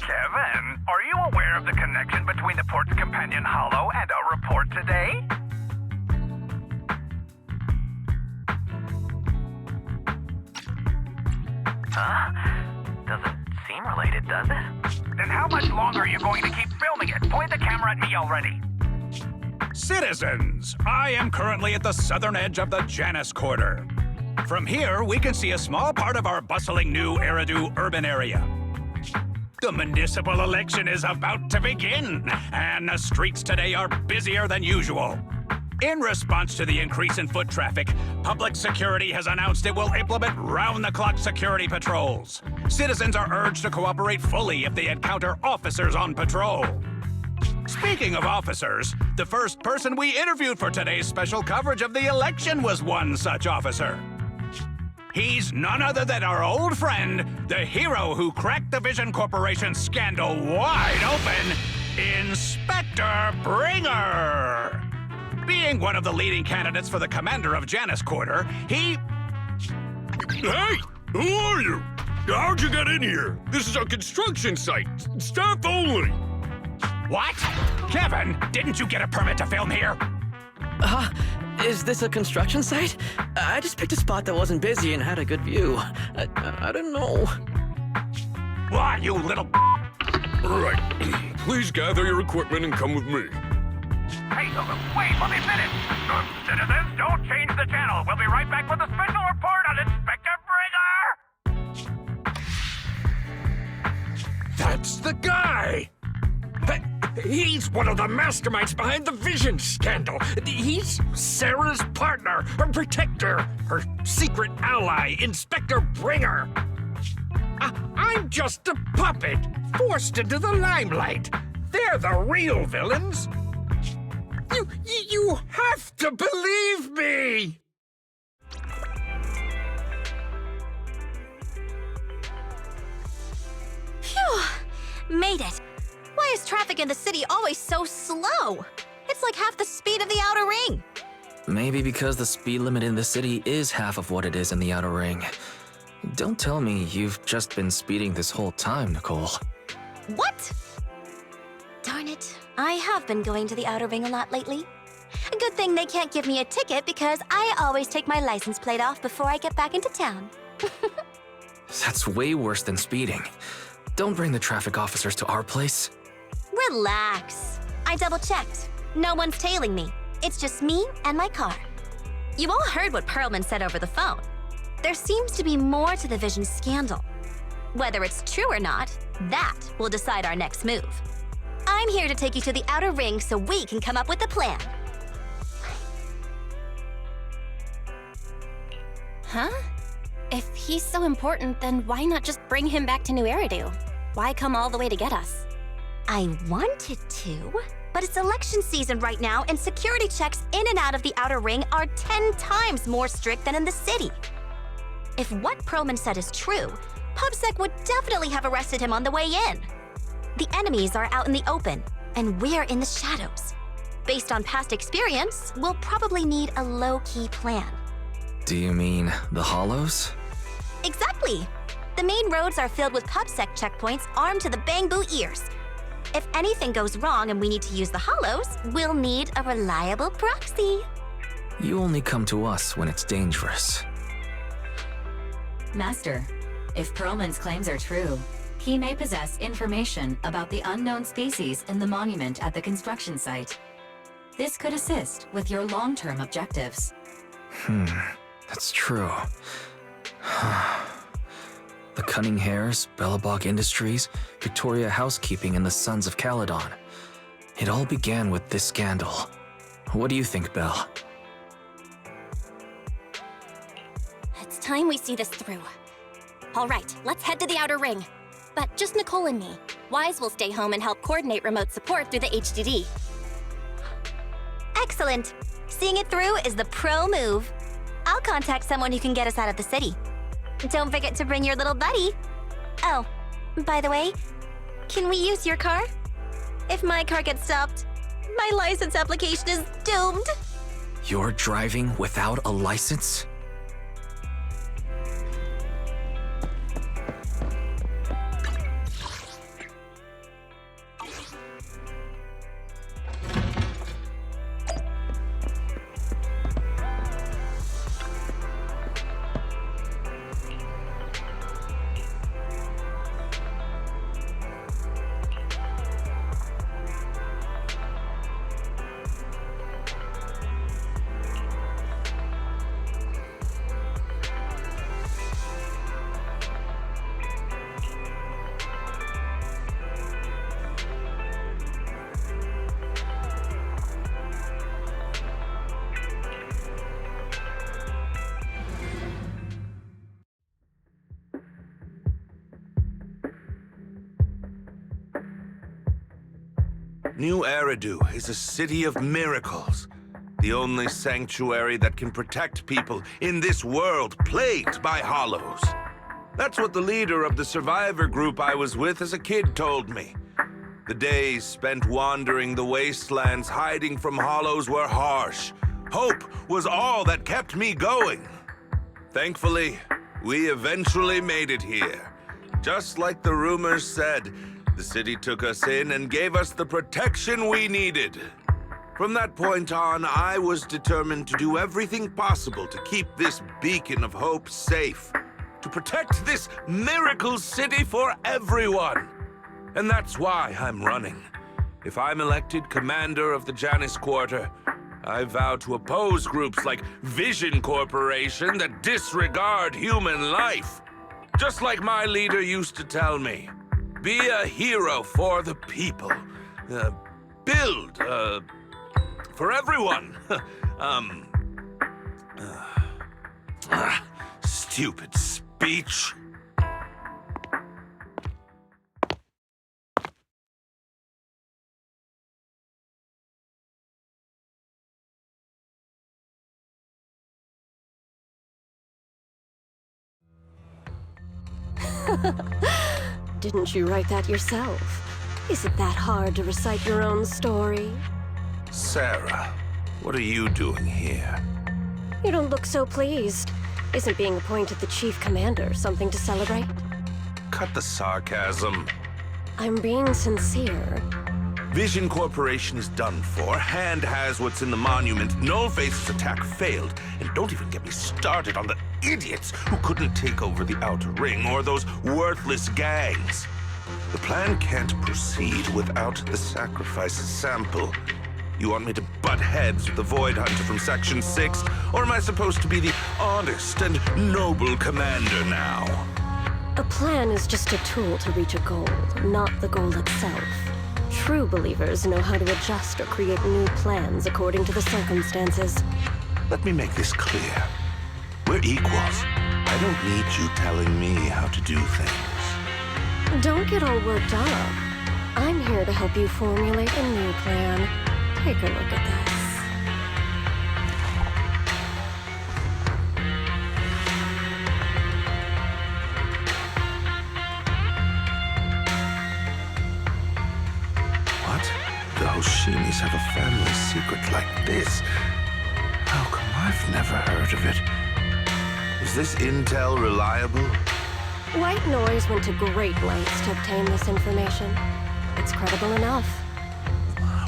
Kevin, are you aware of the connection between the port's companion hollow and our report today? Doesn't seem related, does it? Then how much longer are you going to keep filming it? Point the camera at me already. Citizens, I am currently at the southern edge of the Janus Quarter. From here, we can see a small part of our bustling new Eridu urban area. The municipal election is about to begin, and the streets today are busier than usual. In response to the increase in foot traffic, public security has announced it will implement round-the-clock security patrols. Citizens are urged to cooperate fully if they encounter officers on patrol. Speaking of officers, the first person we interviewed for today's special coverage of the election was one such officer. He's none other than our old friend, the hero who cracked the Vision Corporation scandal wide open, Inspector Bringer. Being one of the leading candidates for the commander of Janus Quarter, he... Hey! Who are you? How'd you get in here? This is a construction site. Staff only. What? Kevin, didn't you get a permit to film here? Is this a construction site? I just picked a spot that wasn't busy and had a good view. I don't know. Why, you little... Right. Please gather your equipment and come with me. Hey, wait, let me finish. Citizens, don't change the channel. We'll be right back with a special report on Inspector Bringer. That's the guy! He's one of the masterminds behind the Vision scandal. He's Sarah's partner, her protector, her secret ally, Inspector Bringer. I'm just a puppet, forced into the limelight. They're the real villains. You have to believe me! Phew! Made it. Why is traffic in the city always so slow? It's like half the speed of the outer ring. Maybe because the speed limit in the city is half of what it is in the outer ring. Don't tell me you've just been speeding this whole time, Nicole. What? Darn it. I have been going to the outer ring a lot lately. A good thing they can't give me a ticket because I always take my license plate off before I get back into town. That's way worse than speeding. Don't bring the traffic officers to our place. Relax. I double-checked. No one's tailing me. It's just me and my car. You all heard what Perlman said over the phone. There seems to be more to the Vision scandal. Whether it's true or not, that will decide our next move. I'm here to take you to the outer ring so we can come up with a plan. Huh? If he's so important, then why not just bring him back to New Eridu? Why come all the way to get us? I wanted to, but it's election season right now and security checks in and out of the outer ring are 10 times more strict than in the city. If what Perlman said is true, PubSec would definitely have arrested him on the way in. The enemies are out in the open, and we're in the shadows. Based on past experience, we'll probably need a low-key plan. Do you mean the hollows? Exactly! The main roads are filled with PubSec checkpoints armed to the bang-boo ears. If anything goes wrong and we need to use the hollows, we'll need a reliable proxy. You only come to us when it's dangerous. Master, if Perlman's claims are true, he may possess information about the unknown species in the monument at the construction site. This could assist with your long-term objectives. That's true. The Cunning Hares, Bellabog Industries, Victoria Housekeeping, and the Sons of Caledon. It all began with this scandal. What do you think, Belle? It's time we see this through. All right, let's head to the outer ring. But just Nicole and me. Wise will stay home and help coordinate remote support through the HDD. Excellent. Seeing it through is the pro move. I'll contact someone who can get us out of the city. Don't forget to bring your little buddy. Oh, by the way, can we use your car? If my car gets stopped, my license application is doomed. You're driving without a license? New Eridu is a city of miracles. The only sanctuary that can protect people in this world plagued by hollows. That's what the leader of the survivor group I was with as a kid told me. The days spent wandering the wastelands hiding from hollows were harsh. Hope was all that kept me going. Thankfully, we eventually made it here. Just like the rumors said, the city took us in and gave us the protection we needed. From that point on, I was determined to do everything possible to keep this beacon of hope safe, to protect this miracle city for everyone. And that's why I'm running. If I'm elected commander of the Janus Quarter, I vow to oppose groups like Vision Corporation that disregard human life. Just like my leader used to tell me, be a hero for the people. Build, for everyone. Stupid speech. Didn't you write that yourself? Is it that hard to recite your own story? Sarah, what are you doing here? You don't look so pleased. Isn't being appointed the chief commander something to celebrate? Cut the sarcasm. I'm being sincere. Vision Corporation is done for. Hand has what's in the monument. Nullface's attack failed. And don't even get me started on the idiots who couldn't take over the Outer Ring or those worthless gangs. The plan can't proceed without the sacrifice sample. You want me to butt heads with the Void Hunter from Section 6? Or am I supposed to be the honest and noble commander now? A plan is just a tool to reach a goal, not the goal itself. True believers know how to adjust or create new plans according to the circumstances. Let me make this clear. We're equals. I don't need you telling me how to do things. Don't get all worked up. I'm here to help you formulate a new plan. Take a look at this. What? The Hoshinis have a family secret like this? How come I've never heard of it? Is this intel reliable? White Noise went to great lengths to obtain this information. It's credible enough.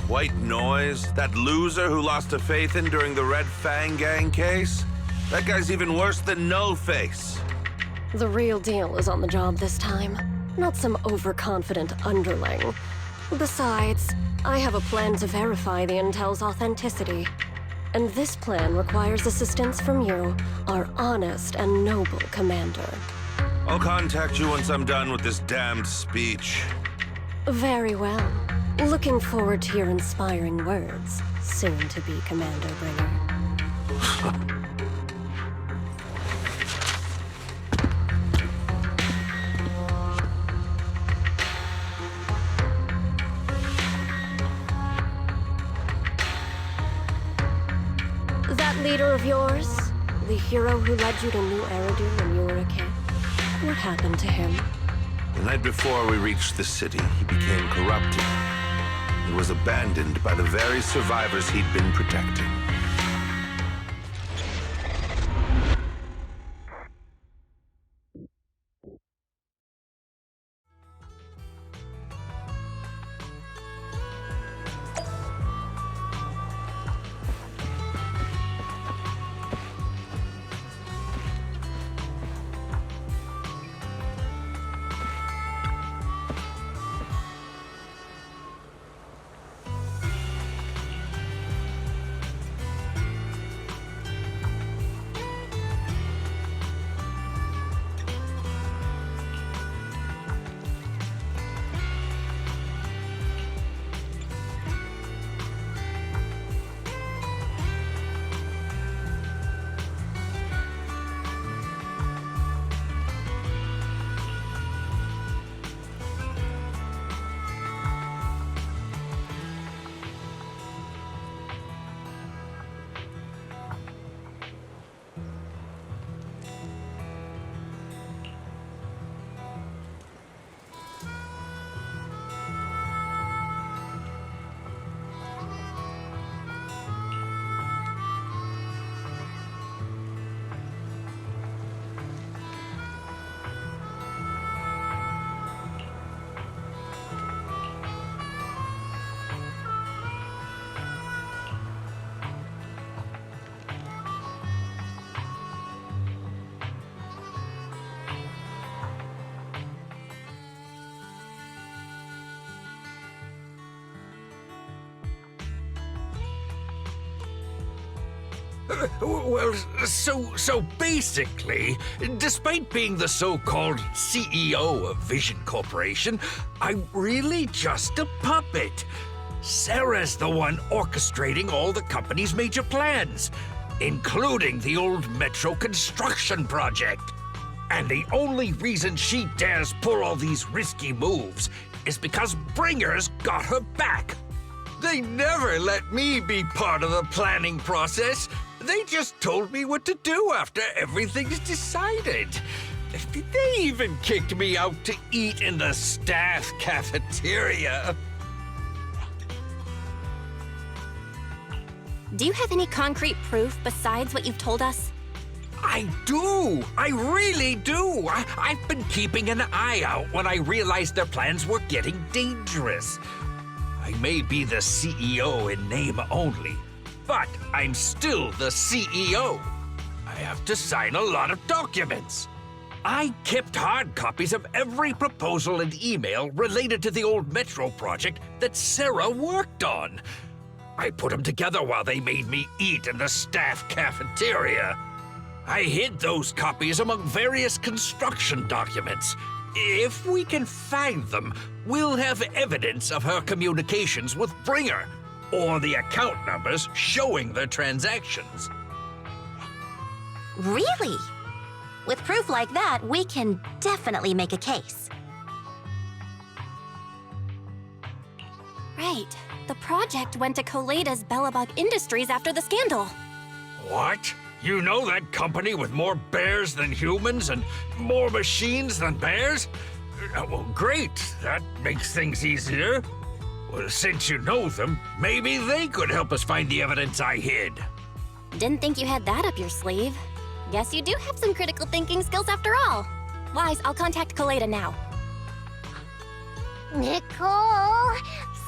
White Noise? That loser who lost a faith in during the Red Fang Gang case? That guy's even worse than Nullface. The real deal is on the job this time, not some overconfident underling. Besides, I have a plan to verify the intel's authenticity. And this plan requires assistance from you, our honest and noble commander. I'll contact you once I'm done with this damned speech. Very well. Looking forward to your inspiring words, soon-to-be Commander Bringer. That leader of yours, the hero who led you to New Eridu when you were a kid, what happened to him? The night before we reached the city, he became corrupted. He was abandoned by the very survivors he'd been protecting. Well, so basically, despite being the so-called CEO of Vision Corporation, I'm really just a puppet. Sarah's the one orchestrating all the company's major plans, including the old metro construction project. And the only reason she dares pull all these risky moves is because Bringer's got her back. They never let me be part of the planning process. They just told me what to do after everything's decided. They even kicked me out to eat in the staff cafeteria. Do you have any concrete proof besides what you've told us? I do! I really do! I've been keeping an eye out when I realized their plans were getting dangerous. I may be the CEO in name only, but I'm still the CEO. I have to sign a lot of documents. I kept hard copies of every proposal and email related to the old metro project that Sarah worked on. I put them together while they made me eat in the staff cafeteria. I hid those copies among various construction documents. If we can find them, we'll have evidence of her communications with Bringer, or the account numbers showing their transactions. Really? With proof like that, we can definitely make a case. Right. The project went to Koleda's Bellabug Industries after the scandal. What? You know that company with more bears than humans and more machines than bears? Well, great. That makes things easier. Well, since you know them, maybe they could help us find the evidence I hid. Didn't think you had that up your sleeve. Guess you do have some critical thinking skills after all. Wise, I'll contact Koleda now. Nicole!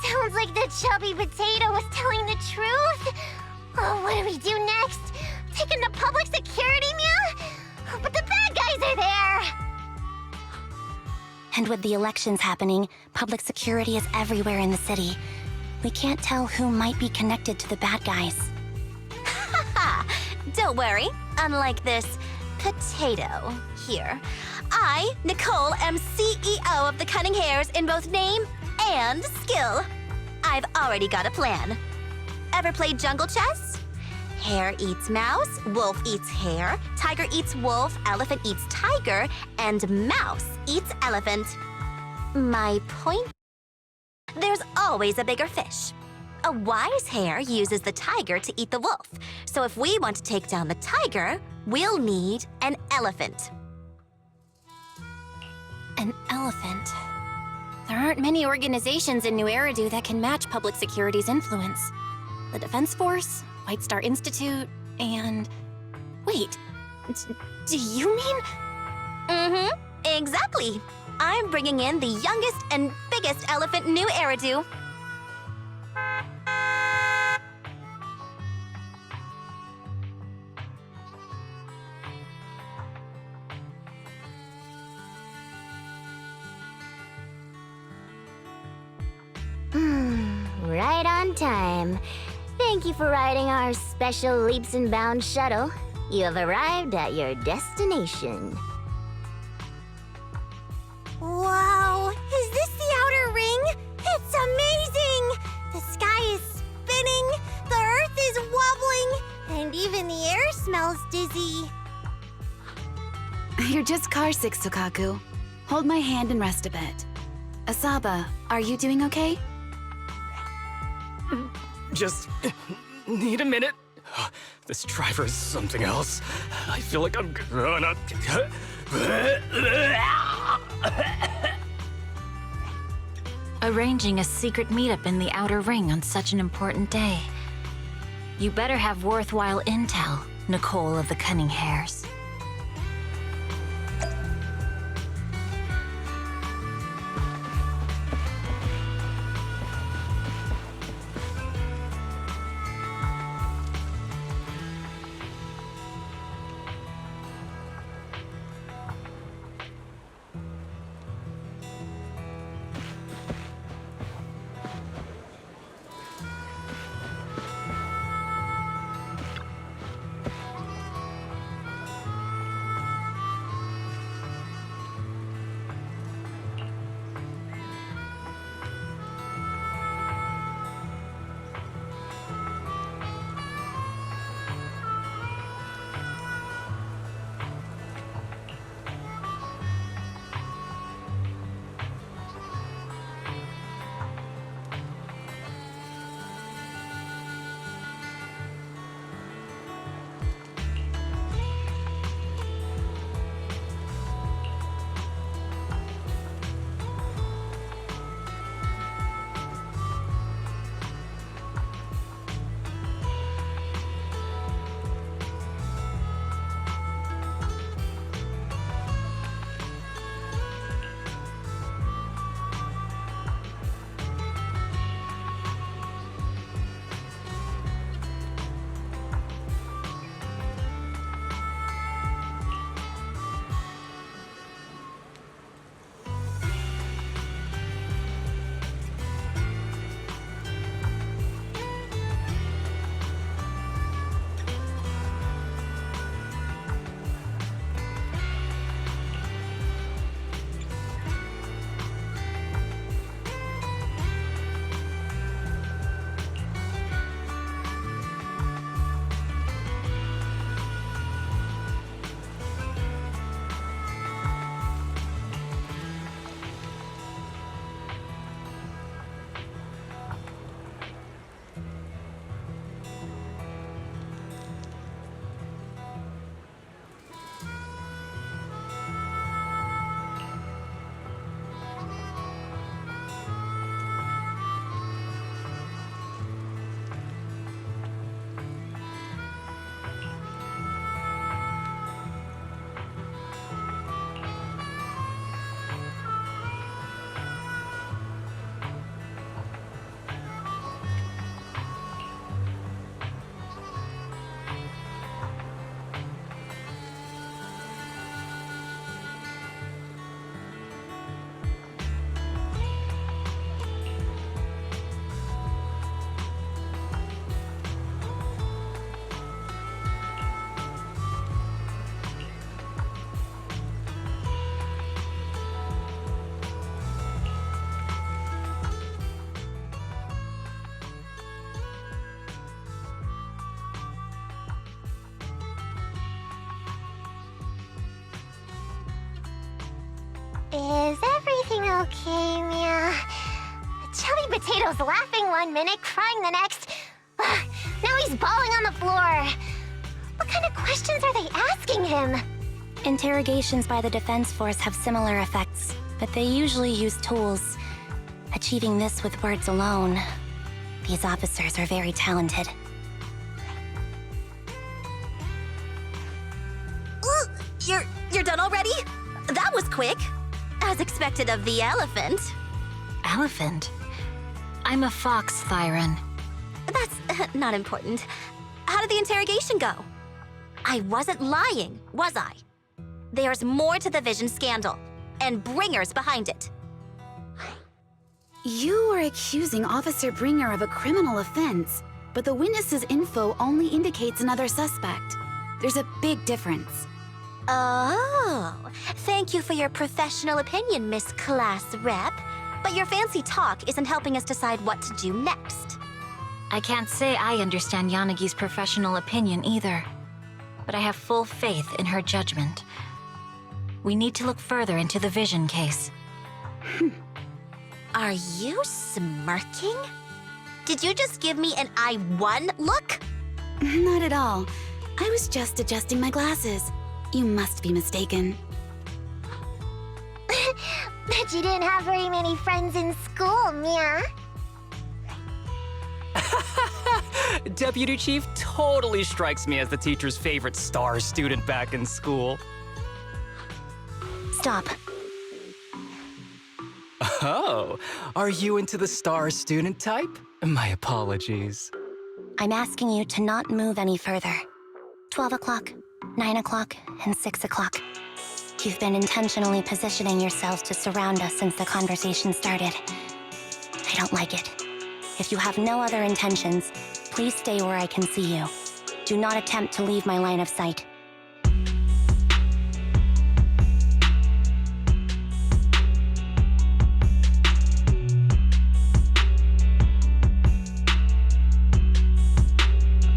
Sounds like the chubby potato was telling the truth. Oh, what do we do next? Take him to public security, Mia? But the bad guys are there! And with the elections happening, public security is everywhere in the city. We can't tell who might be connected to the bad guys. Haha! Don't worry. Unlike this potato here, I, Nicole, am CEO of the Cunning Hares in both name and skill. I've already got a plan. Ever played jungle chess? Hare eats mouse, wolf eats hare, tiger eats wolf, elephant eats tiger, and mouse eats elephant. My point? There's always a bigger fish. A wise hare uses the tiger to eat the wolf. So if we want to take down the tiger, we'll need an elephant. An elephant. There aren't many organizations in New Eridu that can match public security's influence. The Defense Force, White Star Institute, and... Wait, do you mean? Mm-hmm, exactly. I'm bringing in the youngest and biggest elephant in New Eridu. Right on time. Thank you for riding our special leaps and bounds shuttle. You have arrived at your destination. Wow! Is this the outer ring? It's amazing! The sky is spinning, the earth is wobbling, and even the air smells dizzy. You're just carsick, Sokaku. Hold my hand and rest a bit. Asaba, are you doing okay? Just need a minute. This driver is something else. I feel like I'm gonna... Arranging a secret meetup in the Outer Ring on such an important day. You better have worthwhile intel, Nicole of the Cunning Hares. Is everything okay, Mia? Chubby Potato's laughing 1 minute, crying the next. Now he's bawling on the floor. What kind of questions are they asking him? Interrogations by the Defense Force have similar effects, but they usually use tools. Achieving this with words alone. These officers are very talented. You're done already? That was quick. As expected of the elephant. Elephant? I'm a fox, Thyron. That's not important. How did the interrogation go? I wasn't lying, was I? There's more to the Vision scandal, and Bringer's behind it. You are accusing Officer Bringer of a criminal offense, but the witness's info only indicates another suspect. There's a big difference. Oh, thank you for your professional opinion, Miss Class Rep. But your fancy talk isn't helping us decide what to do next. I can't say I understand Yanagi's professional opinion either, but I have full faith in her judgment. We need to look further into the Vision case. Are you smirking? Did you just give me an I won look? Not at all. I was just adjusting my glasses. You must be mistaken. Bet you didn't have very many friends in school, Mia. Deputy Chief totally strikes me as the teacher's favorite star student back in school. Stop. Oh, are you into the star student type? My apologies. I'm asking you to not move any further. 12 o'clock, 9 o'clock, and 6 o'clock. You've been intentionally positioning yourselves to surround us since the conversation started. I don't like it. If you have no other intentions, please stay where I can see you. Do not attempt to leave my line of sight.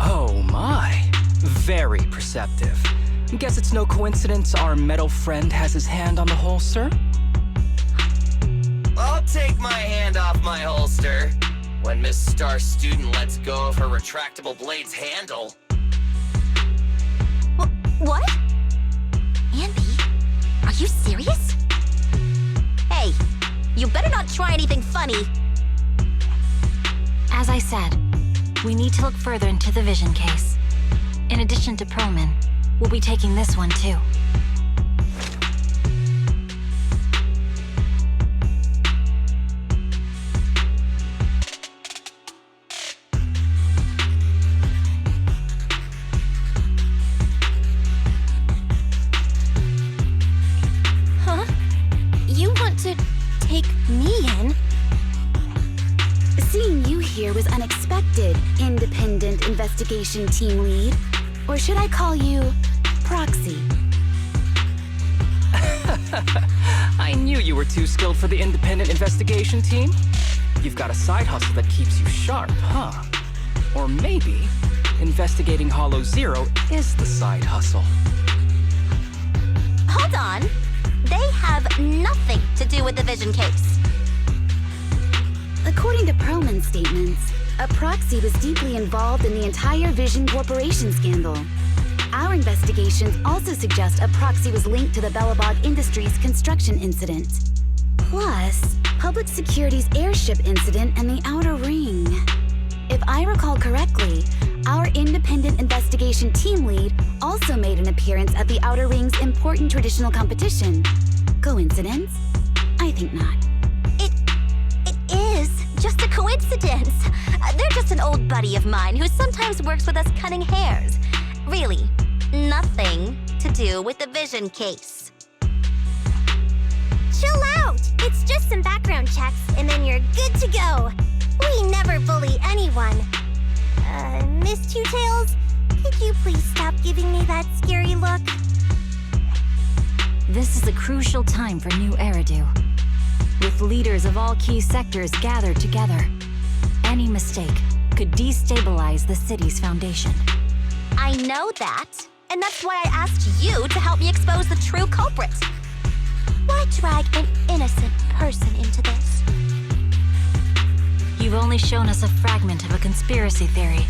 Oh my, very perceptive. Guess it's no coincidence our metal friend has his hand on the holster? I'll take my hand off my holster when Miss Star Student lets go of her retractable blade's handle. What? Andy, are you serious? Hey, you better not try anything funny. As I said, we need to look further into the Vision case. In addition to Proman, we'll be taking this one too. Huh? You want to take me in? Seeing you here was unexpected, Independent Investigation Team Lead. Or should I call you Proxy? I knew you were too skilled for the Independent Investigation Team. You've got a side hustle that keeps you sharp, huh? Or maybe investigating Hollow Zero is the side hustle. Hold on. They have nothing to do with the Vision case. According to Proman's statements, a proxy was deeply involved in the entire Vision Corporation scandal. Our investigations also suggest a proxy was linked to the Belobog Industries construction incident. Plus, Public Security's airship incident and the Outer Ring. If I recall correctly, our Independent Investigation Team Lead also made an appearance at the Outer Ring's important traditional competition. Coincidence? I think not. It is just a coincidence. They're just an old buddy of mine who sometimes works with us cutting hairs. Really, nothing to do with the Vision case. Chill out! It's just some background checks, and then you're good to go. We never bully anyone. Miss Two Tails, could you please stop giving me that scary look? This is a crucial time for New Eridu. With leaders of all key sectors gathered together, any mistake could destabilize the city's foundation. I know that, and that's why I asked you to help me expose the true culprit. Why drag an innocent person into this? You've only shown us a fragment of a conspiracy theory,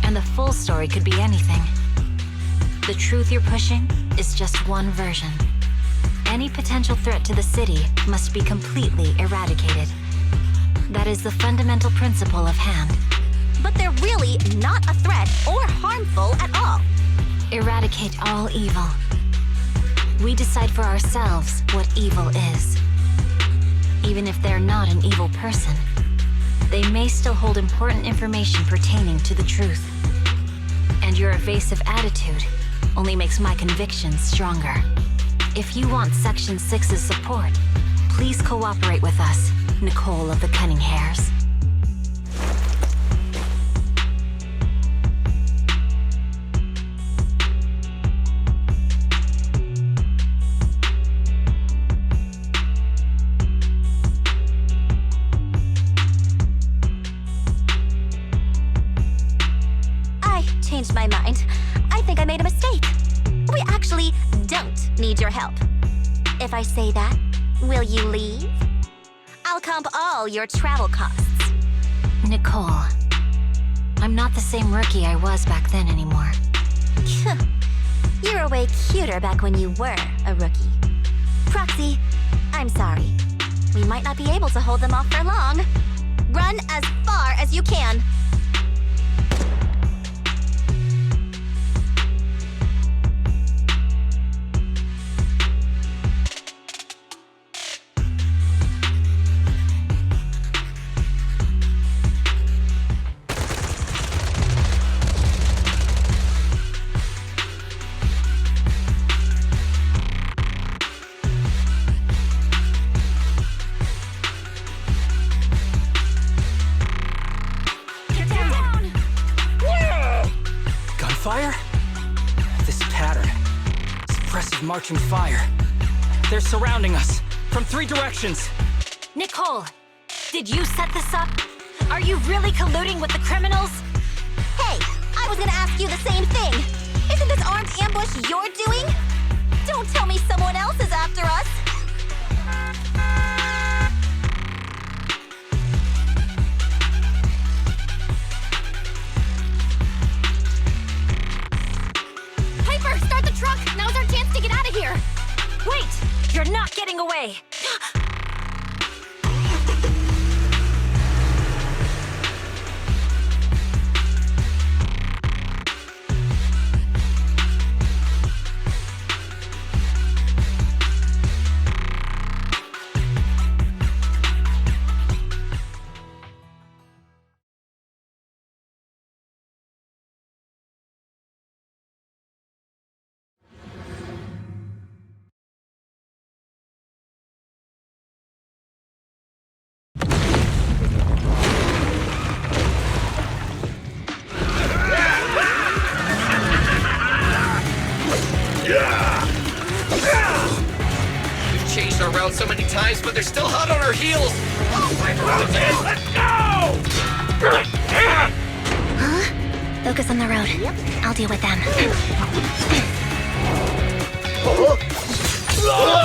and the full story could be anything. The truth you're pushing is just one version. Any potential threat to the city must be completely eradicated. That is the fundamental principle of hand. But they're really not a threat or harmful at all. Eradicate all evil. We decide for ourselves what evil is. Even if they're not an evil person, they may still hold important information pertaining to the truth. And your evasive attitude only makes my convictions stronger. If you want Section 6's support, please cooperate with us, Nicole of the Cunning Hairs. Changed my mind. I think I made a mistake. We actually don't need your help. If I say that, will you leave? I'll comp all your travel costs. Nicole, I'm not the same rookie I was back then anymore. You were way cuter back when you were a rookie. Proxy, I'm sorry. We might not be able to hold them off for long. Run as far as you can. Marching fire. They're surrounding us from 3 directions. Nicole, did you set this up? Are you really colluding with the criminals? Hey, I was gonna ask you the same thing. Isn't this armed ambush you're doing? Don't tell me someone else is after us. Piper, start the truck! Now's our chance to get out of here! Wait! You're not getting away! We've changed our route so many times, but they're still hot on our heels. Let's go! Huh? Focus on the road. Yep. I'll deal with them. Whoa!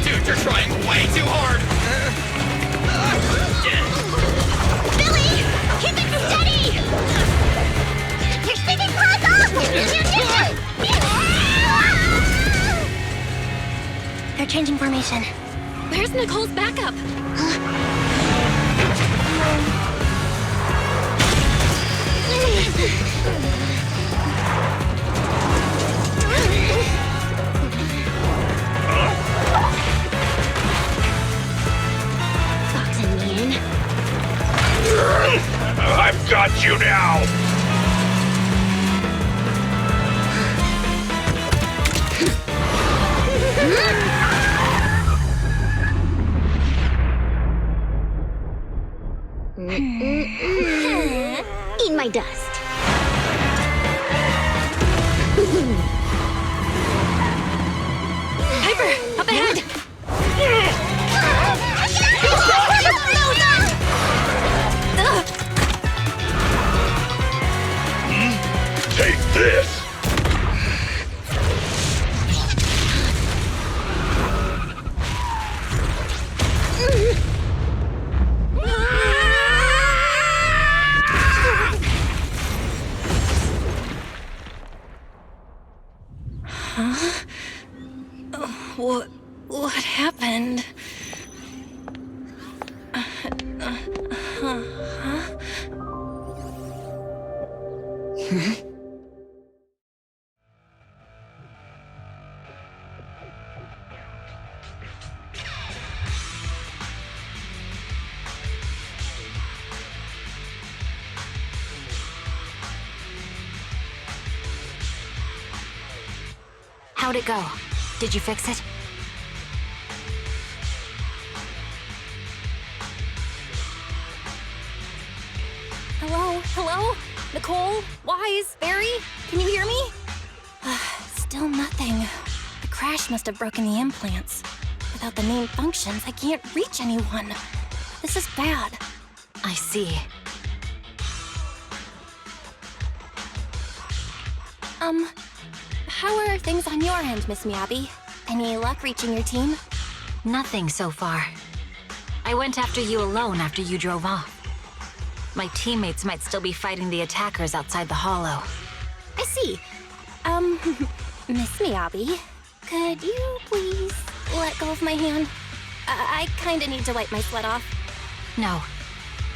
Dude, you're trying way too hard! Billy! Keep it steady! You're sticking close off! They're changing formation. Where's Nicole's backup? Fox and Ian. I've got you now! Eat my dust. Piper, up ahead! Take this! and... How'd it go? Did you fix it? Hello? Hello? Nicole? Wise? Barry? Can you hear me? Still nothing. The crash must have broken the implants. Without the main functions, I can't reach anyone. This is bad. I see. How are things on your end, Miss Miyabi? Any luck reaching your team? Nothing so far. I went after you alone after you drove off. My teammates might still be fighting the attackers outside the hollow. I see. Miss Miyabi, could you please let go of my hand? I kinda need to wipe my sweat off. No.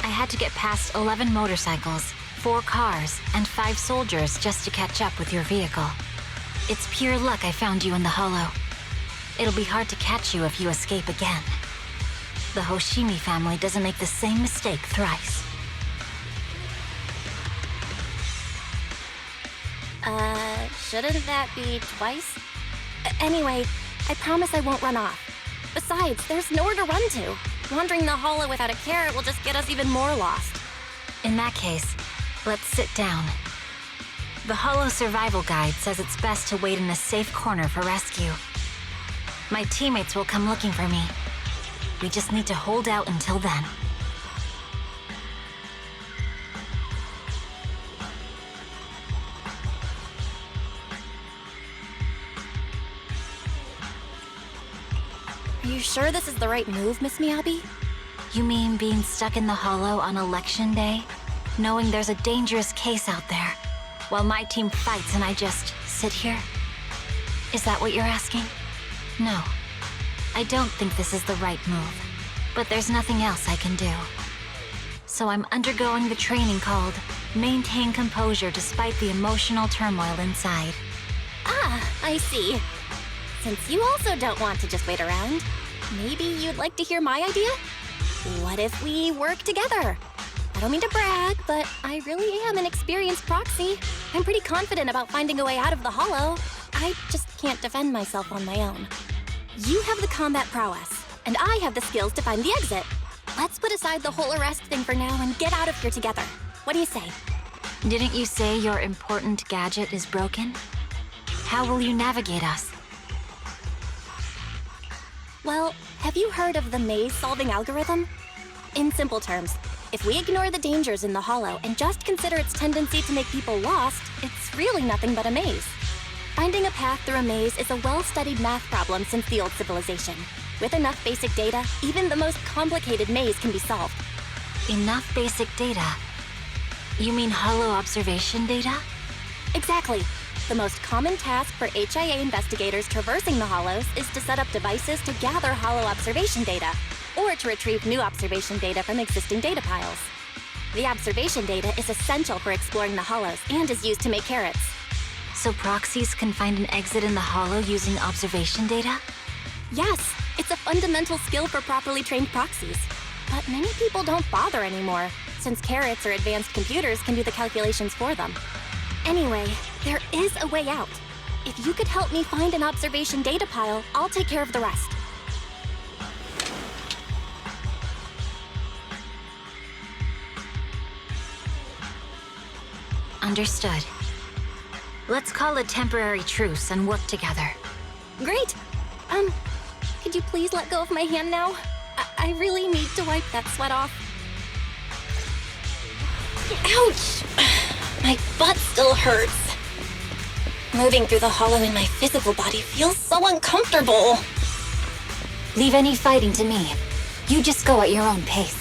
I had to get past 11 motorcycles, 4 cars, and 5 soldiers just to catch up with your vehicle. It's pure luck I found you in the hollow. It'll be hard to catch you if you escape again. The Hoshimi family doesn't make the same mistake thrice. Shouldn't that be twice? Anyway, I promise I won't run off. Besides, there's nowhere to run to. Wandering the hollow without a care will just get us even more lost. In that case, let's sit down. The Hollow Survival Guide says it's best to wait in a safe corner for rescue. My teammates will come looking for me. We just need to hold out until then. Are you sure this is the right move, Miss Miyabi? You mean being stuck in the hollow on election day? Knowing there's a dangerous case out there, while my team fights and I just sit here? Is that what you're asking? No. I don't think this is the right move, but there's nothing else I can do. So I'm undergoing the training called Maintain Composure Despite the Emotional Turmoil Inside. Ah, I see. Since you also don't want to just wait around, maybe you'd like to hear my idea? What if we work together? I don't mean to brag, but I really am an experienced proxy. I'm pretty confident about finding a way out of the hollow. I just can't defend myself on my own. You have the combat prowess, and I have the skills to find the exit. Let's put aside the whole arrest thing for now and get out of here together. What do you say? Didn't you say your important gadget is broken? How will you navigate us? Well, have you heard of the maze-solving algorithm? In simple terms, if we ignore the dangers in the hollow and just consider its tendency to make people lost, it's really nothing but a maze. Finding a path through a maze is a well-studied math problem since the old civilization. With enough basic data, even the most complicated maze can be solved. Enough basic data? You mean hollow observation data? Exactly. The most common task for HIA investigators traversing the hollows is to set up devices to gather hollow observation data, or to retrieve new observation data from existing data piles. The observation data is essential for exploring the hollows and is used to make carrots. So proxies can find an exit in the hollow using observation data? Yes, it's a fundamental skill for properly trained proxies. But many people don't bother anymore, since carrots or advanced computers can do the calculations for them. Anyway, there is a way out. If you could help me find an observation data pile, I'll take care of the rest. Understood. Let's call a temporary truce and work together. Great! Could you please let go of my hand now? I really need to wipe that sweat off. Ouch! My butt still hurts. Moving through the hollow in my physical body feels so uncomfortable. Leave any fighting to me. You just go at your own pace.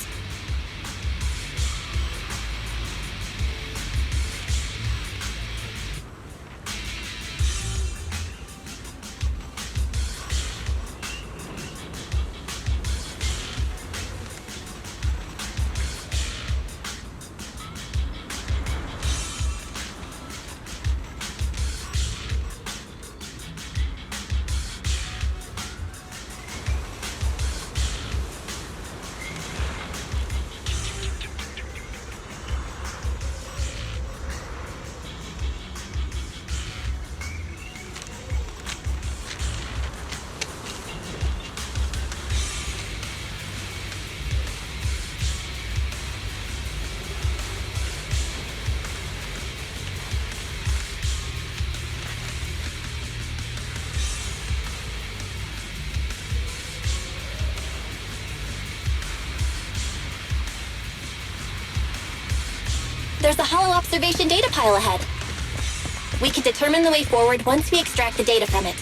There's a hollow observation data pile ahead. We can determine the way forward once we extract the data from it.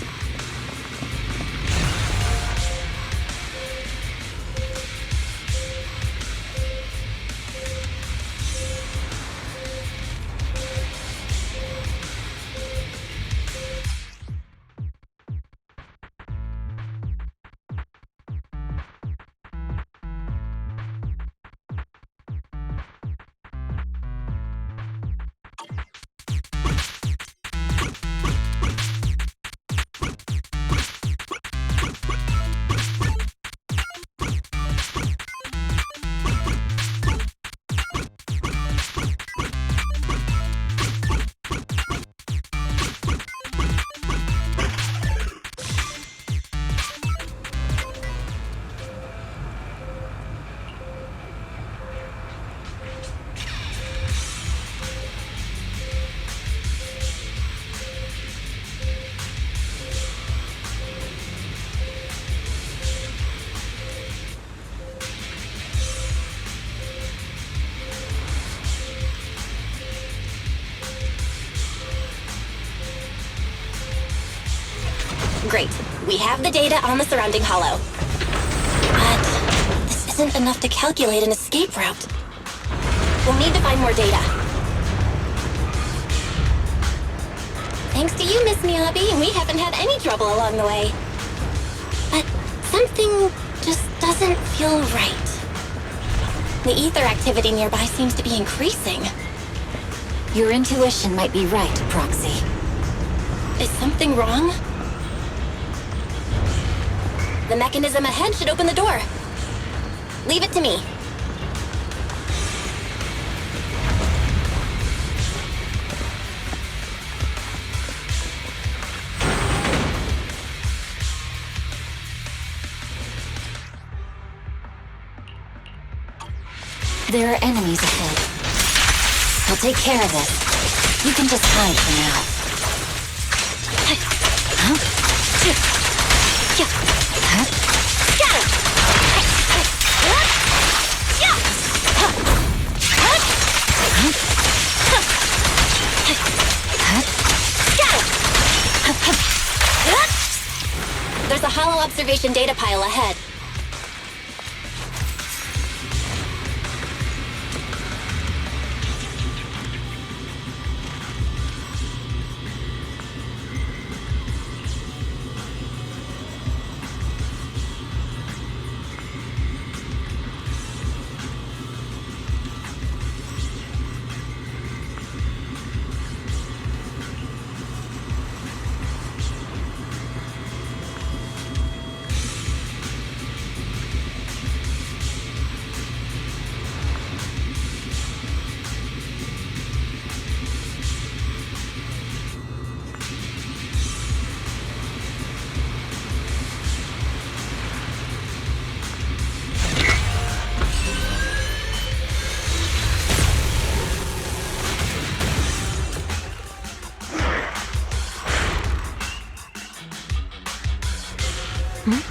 Great. We have the data on the surrounding hollow. But this isn't enough to calculate an escape route. We'll need to find more data. Thanks to you, Miss Miyabi, we haven't had any trouble along the way. But something just doesn't feel right. The ether activity nearby seems to be increasing. Your intuition might be right, Proxy. Is something wrong? The mechanism ahead should open the door. Leave it to me. There are enemies ahead. I'll take care of this. You can just hide for now. There's a hollow observation data pile ahead.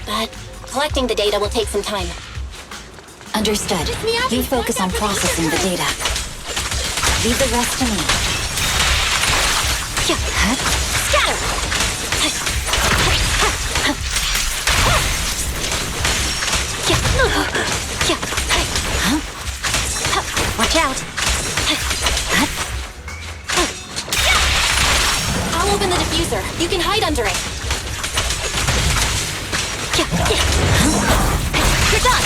But collecting the data will take some time. Understood. You focus on processing the data. Leave the rest to me. Scatter! Watch out! I'll open the diffuser. You can hide under it. You're done!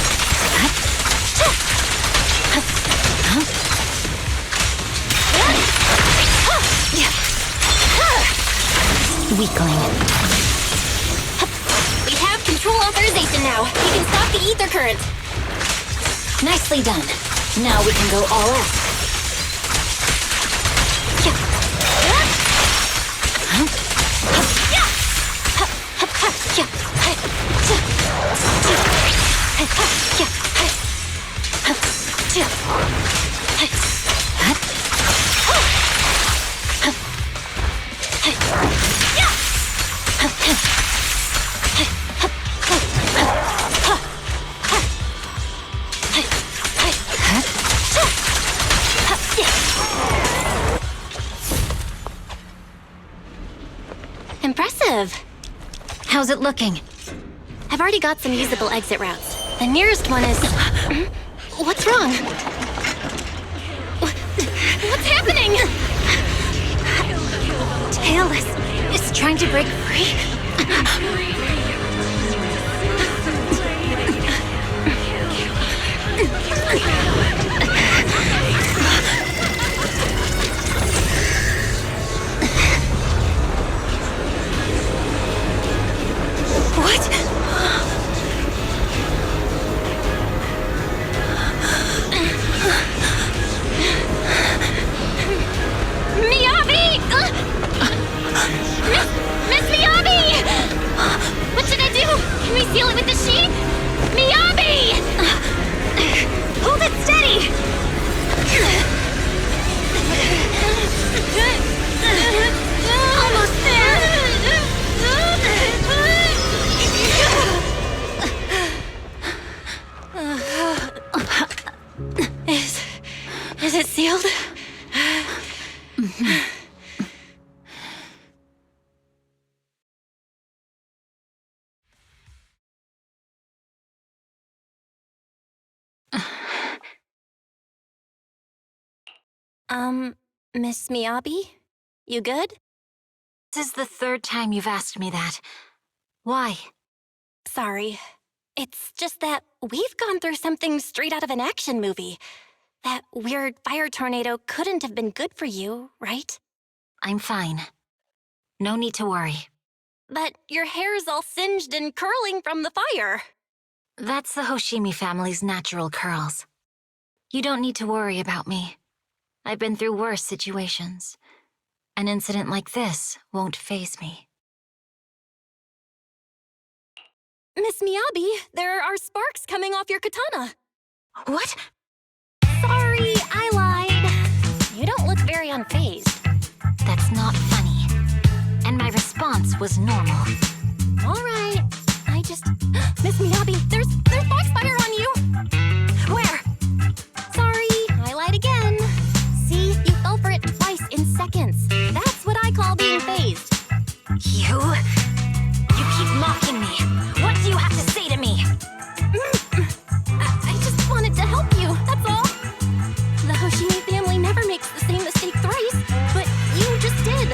Weakling. We have control authorization now. We can stop the ether current. Nicely done. Now we can go all out. How's it looking? I've already got some usable exit routes. The nearest one is... What's wrong? What's happening? Tailless is trying to break free. What? Miyabi! Miss Miyabi! What should I do? Can we seal it with the sheet? Miyabi! Hold it steady! Almost there! Is it sealed? Miss Miyabi? You good? This is the third time you've asked me that. Why? Sorry. It's just that we've gone through something straight out of an action movie. That weird fire tornado couldn't have been good for you, right? I'm fine. No need to worry. But your hair's all singed and curling from the fire. That's the Hoshimi family's natural curls. You don't need to worry about me. I've been through worse situations. An incident like this won't faze me. Miss Miyabi, there are sparks coming off your katana. What? Sorry, I lied. You don't look very unfazed. That's not funny. And my response was normal. All right. I just... Miss Miyabi, there's foxfire on you! Where? Sorry, I lied again. See, you fell for it twice in seconds. That's what I call being phased. You keep mocking me. What do you have to say to me? I just wanted to help you, that's all. The Hoshimi family never makes the same mistake thrice, but you just did.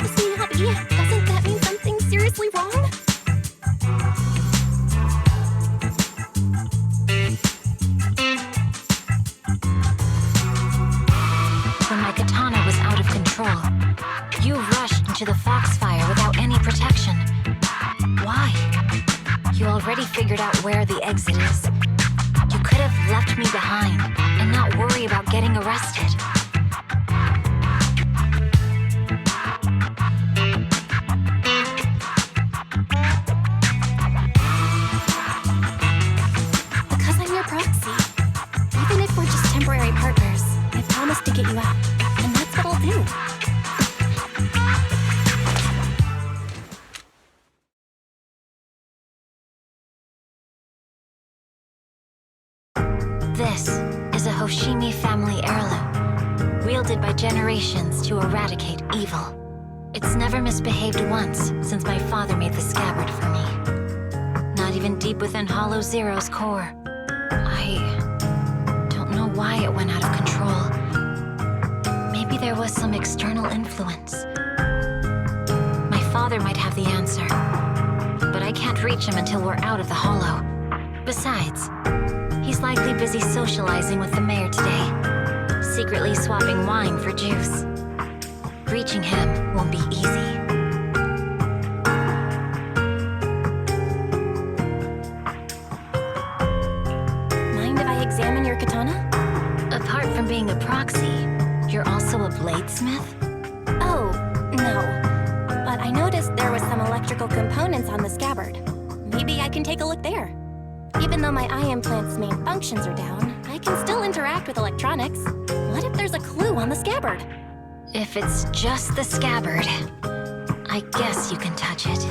Miss Miyabi, doesn't that mean something seriously wrong? When my katana was out of control, you rushed into the foxfire without any protection. Why? You already figured out where the exit is. You could have left me behind and not worry about getting arrested. Because I'm your proxy. Even if we're just temporary partners, I promise to get you out. And that's what I'll do. This is a Hoshimi family heirloom, wielded by generations to eradicate evil. It's never misbehaved once since my father made the scabbard for me. Not even deep within Hollow Zero's core. I don't know why it went out of control. Maybe there was some external influence. My father might have the answer, but I can't reach him until we're out of the Hollow. Besides, he's likely busy socializing with the mayor today, secretly swapping wine for juice. Reaching him won't be easy. Mind if I examine your katana? Apart from being a proxy, you're also a bladesmith? Oh, no. But I noticed there was some electrical components on the scabbard. Maybe I can take a look there. Even though my eye implant's main functions are down, I can still interact with electronics. What if there's a clue on the scabbard? If it's just the scabbard, I guess you can touch it.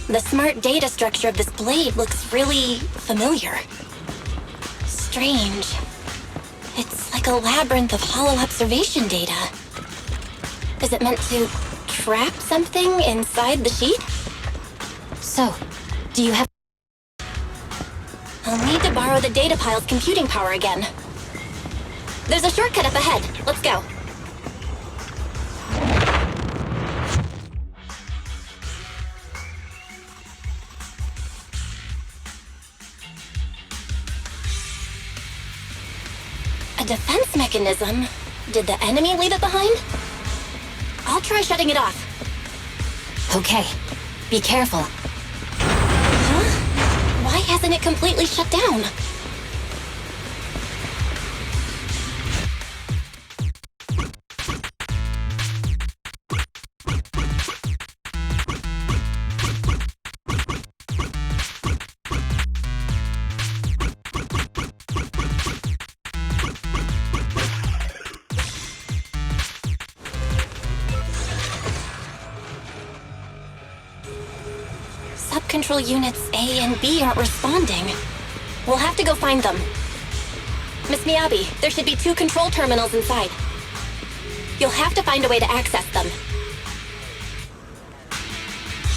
The smart data structure of this blade looks really familiar. Strange. It's like a labyrinth of hollow observation data. Is it meant to trap something inside the sheet? So, do you have... I'll need to borrow the data pile's computing power again. There's a shortcut up ahead. Let's go. A defense mechanism? Did the enemy leave it behind? I'll try shutting it off. Okay, be careful. Huh? Why hasn't it completely shut down? Control units A and B aren't responding. We'll have to go find them. Miss Miyabi, there should be 2 control terminals inside. You'll have to find a way to access them.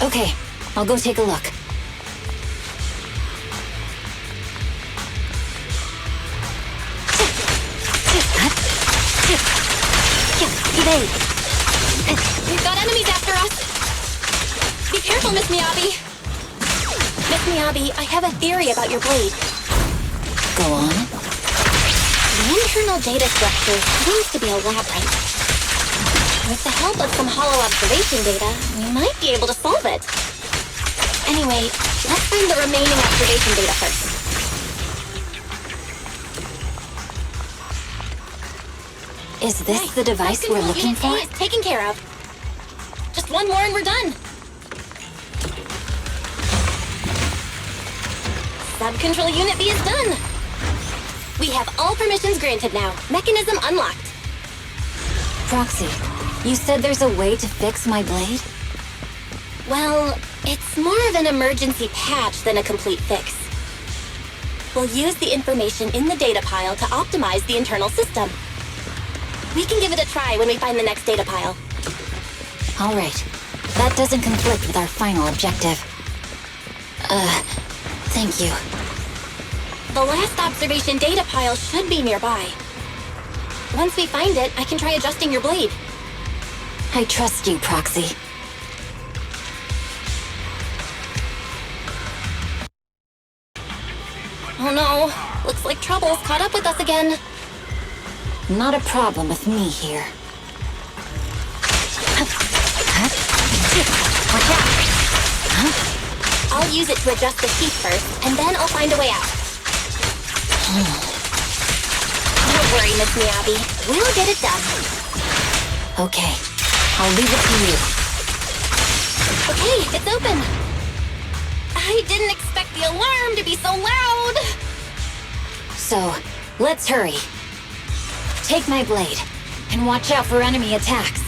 Okay, I'll go take a look. Evade! We've got enemies after us! Be careful, Miss Miyabi! Miss Miyabi, I have a theory about your blade. Go on. The internal data structure seems to be a labyrinth. With the help of some hollow observation data, we might be able to solve it. Anyway, let's find the remaining observation data first. Is this the device we're looking for? Unit A is taken care of. Just one more and we're done. Sub-control Unit B is done. We have all permissions granted now. Mechanism unlocked. Proxy, you said there's a way to fix my blade? Well, it's more of an emergency patch than a complete fix. We'll use the information in the data pile to optimize the internal system. We can give it a try when we find the next data pile. All right. That doesn't conflict with our final objective. Thank you. The last observation data pile should be nearby. Once we find it, I can try adjusting your blade. I trust you, Proxy. Oh no, looks like trouble's caught up with us again. Not a problem with me here. Watch out! I'll use it to adjust the sheath first, and then I'll find a way out. Don't worry, Miss Miyabi. We'll get it done. Okay, I'll leave it to you. Okay, it's open. I didn't expect the alarm to be so loud. So, let's hurry. Take my blade, and watch out for enemy attacks.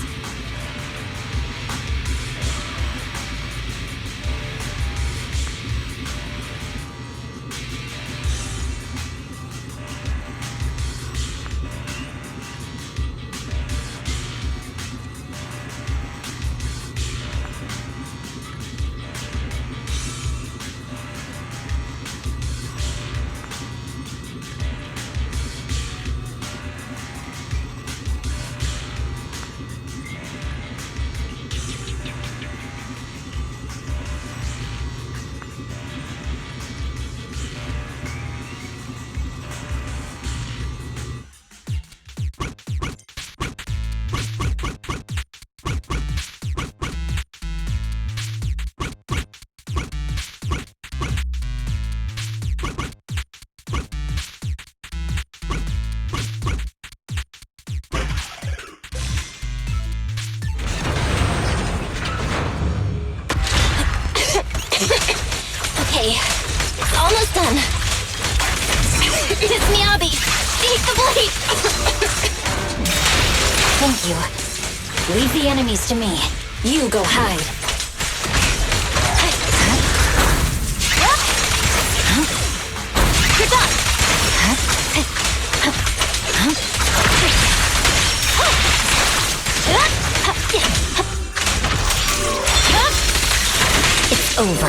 Okay, it's almost done. Miss Miyabi, take the blade! Thank you. Leave the enemies to me. You go hide. You're done! over.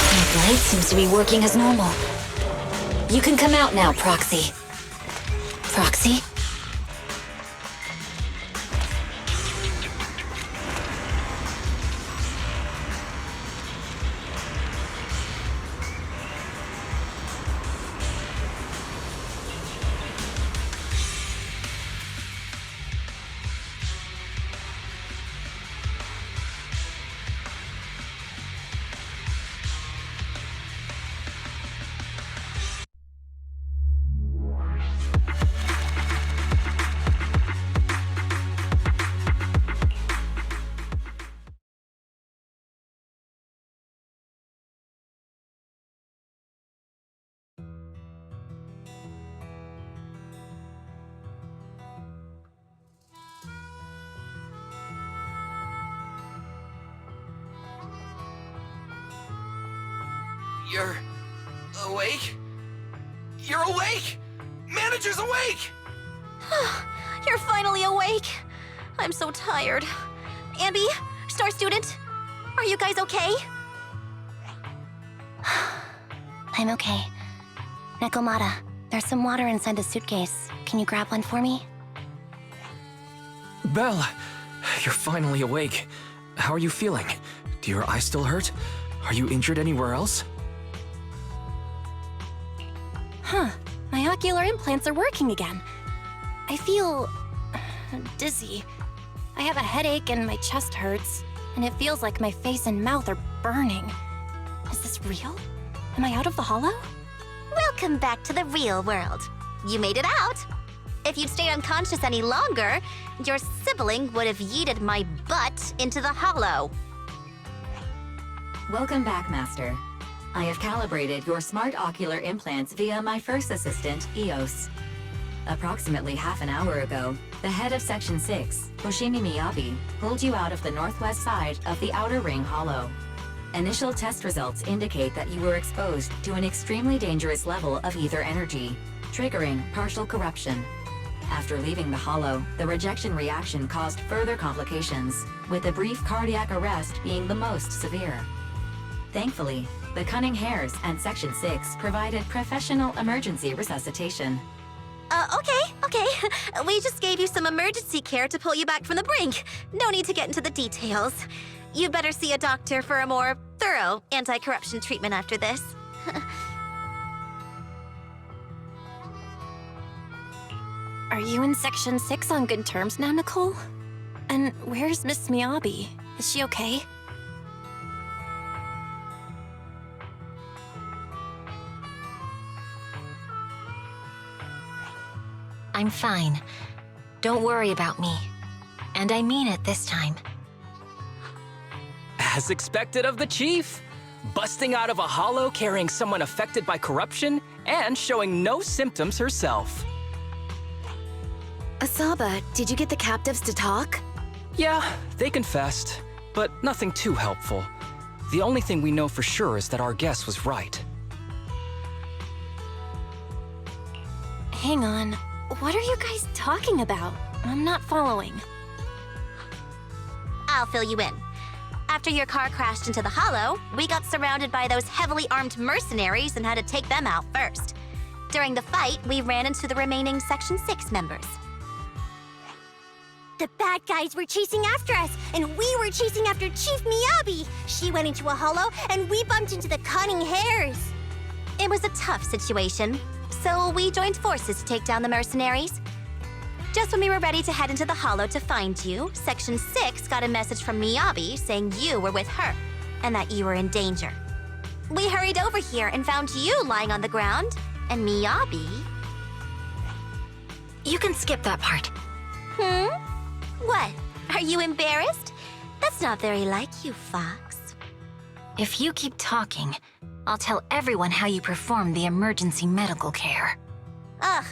My blade seems to be working as normal. You can come out now, Proxy. Proxy? You're awake? You're awake! Manager's awake! You're finally awake. I'm so tired. Ambi, Star Student, are you guys okay? I'm okay. Nekomata, there's some water inside the suitcase. Can you grab one for me? Belle, you're finally awake. How are you feeling? Do your eyes still hurt? Are you injured anywhere else? Huh. My ocular implants are working again. I feel dizzy. I have a headache and my chest hurts, and it feels like my face and mouth are burning. Is this real? Am I out of the hollow? Welcome back to the real world. You made it out. If you'd stayed unconscious any longer, your sibling would have yeeted my butt into the hollow. Welcome back, Master. I have calibrated your smart ocular implants via my first assistant, EOS. Approximately half an hour ago, the head of Section 6, Hoshimi Miyabi, pulled you out of the northwest side of the Outer Ring Hollow. Initial test results indicate that you were exposed to an extremely dangerous level of ether energy, triggering partial corruption. After leaving the Hollow, the rejection reaction caused further complications, with a brief cardiac arrest being the most severe. Thankfully, the Cunning Hares and Section 6 provided professional emergency resuscitation. Okay. We just gave you some emergency care to pull you back from the brink. No need to get into the details. You better see a doctor for a more thorough anti-corruption treatment after this. Are you in Section 6 on good terms now, Nicole? And where's Miss Miyabi? Is she okay? I'm fine. Don't worry about me. And I mean it this time. As expected of the Chief. Busting out of a hollow carrying someone affected by corruption and showing no symptoms herself. Asaba, did you get the captives to talk? Yeah, they confessed, but nothing too helpful. The only thing we know for sure is that our guess was right. Hang on. What are you guys talking about? I'm not following. I'll fill you in. After your car crashed into the hollow, we got surrounded by those heavily armed mercenaries and had to take them out first. During the fight, we ran into the remaining Section 6 members. The bad guys were chasing after us, and we were chasing after Chief Miyabi. She went into a hollow, and we bumped into the Cunning Hares. It was a tough situation, so we joined forces to take down the mercenaries. Just when we were ready to head into the hollow to find you, Section 6 got a message from Miyabi saying you were with her, and that you were in danger. We hurried over here and found you lying on the ground, and Miyabi... You can skip that part. What? Are you embarrassed? That's not very like you, Fox. If you keep talking, I'll tell everyone how you performed the emergency medical care. Ugh,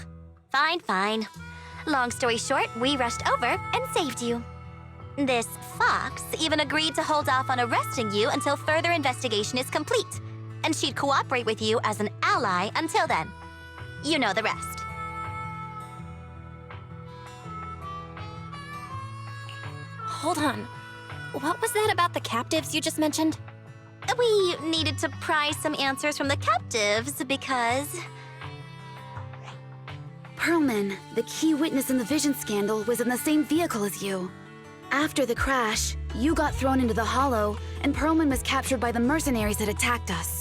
fine. Long story short, we rushed over and saved you. This Fox even agreed to hold off on arresting you until further investigation is complete, and she'd cooperate with you as an ally until then. You know the rest. hold on. What was that about the captives you just mentioned? We needed to pry some answers from the captives because... Perlman, the key witness in the Vision scandal, was in the same vehicle as you. After the crash, you got thrown into the Hollow, and Perlman was captured by the mercenaries that attacked us.